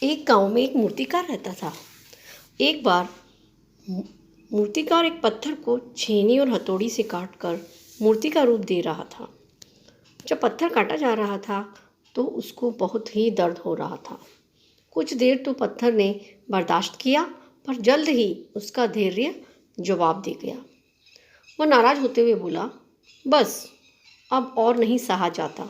एक गांव में एक मूर्तिकार रहता था। एक बार मूर्तिकार एक पत्थर को छेनी और हथौड़ी से काटकर मूर्ति का रूप दे रहा था। जब पत्थर काटा जा रहा था तो उसको बहुत ही दर्द हो रहा था। कुछ देर तो पत्थर ने बर्दाश्त किया, पर जल्द ही उसका धैर्य जवाब दे गया। वह नाराज होते हुए बोला, बस अब और नहीं सहा जाता,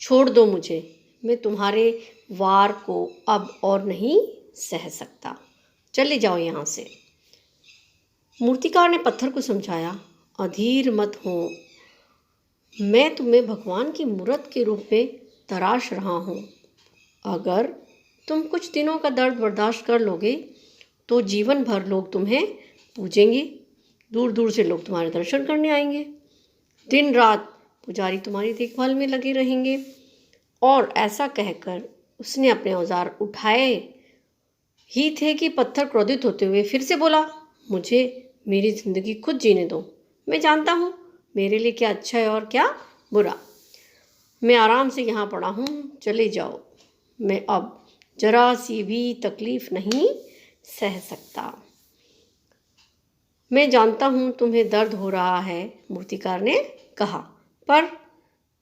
छोड़ दो मुझे, मैं तुम्हारे वार को अब और नहीं सह सकता, चले जाओ यहाँ से। मूर्तिकार ने पत्थर को समझाया, अधीर मत हो, मैं तुम्हें भगवान की मूर्त के रूप में तराश रहा हूँ। अगर तुम कुछ दिनों का दर्द बर्दाश्त कर लोगे तो जीवन भर लोग तुम्हें पूजेंगे, दूर दूर से लोग तुम्हारे दर्शन करने आएंगे, दिन रात पुजारी तुम्हारी देखभाल में लगे रहेंगे। और ऐसा कहकर उसने अपने औजार उठाए ही थे कि पत्थर क्रोधित होते हुए फिर से बोला, मुझे मेरी ज़िंदगी खुद जीने दो, मैं जानता हूँ मेरे लिए क्या अच्छा है और क्या बुरा। मैं आराम से यहाँ पड़ा हूँ, चले जाओ, मैं अब जरा सी भी तकलीफ़ नहीं सह सकता। मैं जानता हूँ तुम्हें दर्द हो रहा है, मूर्तिकार ने कहा, पर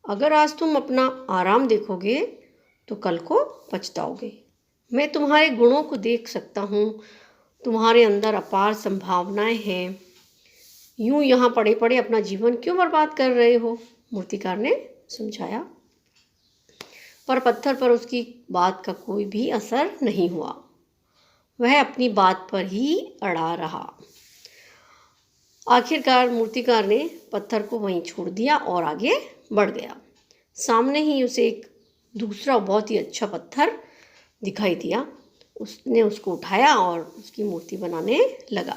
अगर आज तुम अपना आराम देखोगे तो कल को पछताओगे। मैं तुम्हारे गुणों को देख सकता हूँ, तुम्हारे अंदर अपार संभावनाएं हैं, यूं यहाँ पड़े पड़े अपना जीवन क्यों बर्बाद कर रहे हो, मूर्तिकार ने समझाया। पर पत्थर पर उसकी बात का कोई भी असर नहीं हुआ। वह अपनी बात पर ही अड़ा रहा। आखिरकार मूर्तिकार ने पत्थर को वहीं छोड़ दिया और आगे बढ़ गया। सामने ही उसे एक दूसरा बहुत ही अच्छा पत्थर दिखाई दिया। उसने उसको उठाया और उसकी मूर्ति बनाने लगा।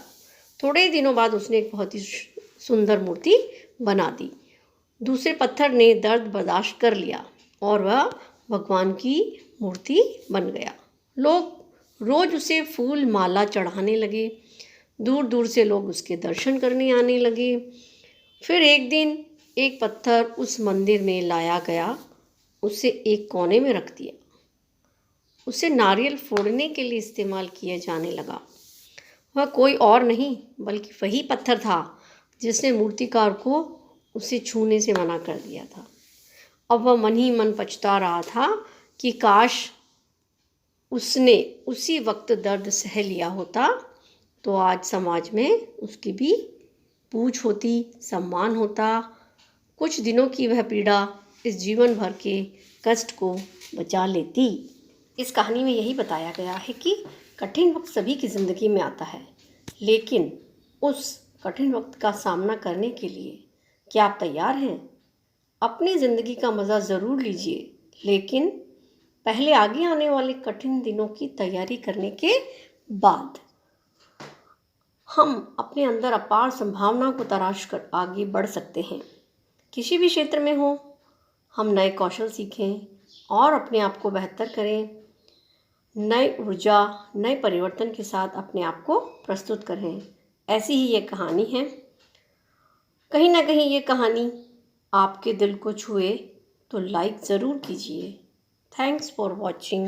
थोड़े ही दिनों बाद उसने एक बहुत ही सुंदर मूर्ति बना दी। दूसरे पत्थर ने दर्द बर्दाश्त कर लिया और वह भगवान की मूर्ति बन गया। लोग रोज़ उसे फूल माला चढ़ाने लगे, दूर दूर से लोग उसके दर्शन करने आने लगे। फिर एक दिन एक पत्थर उस मंदिर में लाया गया, उसे एक कोने में रख दिया। उसे नारियल फोड़ने के लिए इस्तेमाल किया जाने लगा। वह कोई और नहीं बल्कि वही पत्थर था जिसने मूर्तिकार को उसे छूने से मना कर दिया था। अब वह मन ही मन पछता रहा था कि काश उसने उसी वक्त दर्द सह लिया होता तो आज समाज में उसकी भी पूछ होती, सम्मान होता। कुछ दिनों की वह पीड़ा इस जीवन भर के कष्ट को बचा लेती। इस कहानी में यही बताया गया है कि कठिन वक्त सभी की ज़िंदगी में आता है, लेकिन उस कठिन वक्त का सामना करने के लिए क्या आप तैयार हैं? अपनी ज़िंदगी का मज़ा ज़रूर लीजिए, लेकिन पहले आगे आने वाले कठिन दिनों की तैयारी करने के बाद हम अपने अंदर अपार संभावनाओं को तराश कर आगे बढ़ सकते हैं। किसी भी क्षेत्र में हो, हम नए कौशल सीखें और अपने आप को बेहतर करें, नई ऊर्जा, नए परिवर्तन के साथ अपने आप को प्रस्तुत करें। ऐसी ही ये कहानी है। कहीं ना कहीं ये कहानी आपके दिल को छुए तो लाइक ज़रूर कीजिए। Thanks for watching.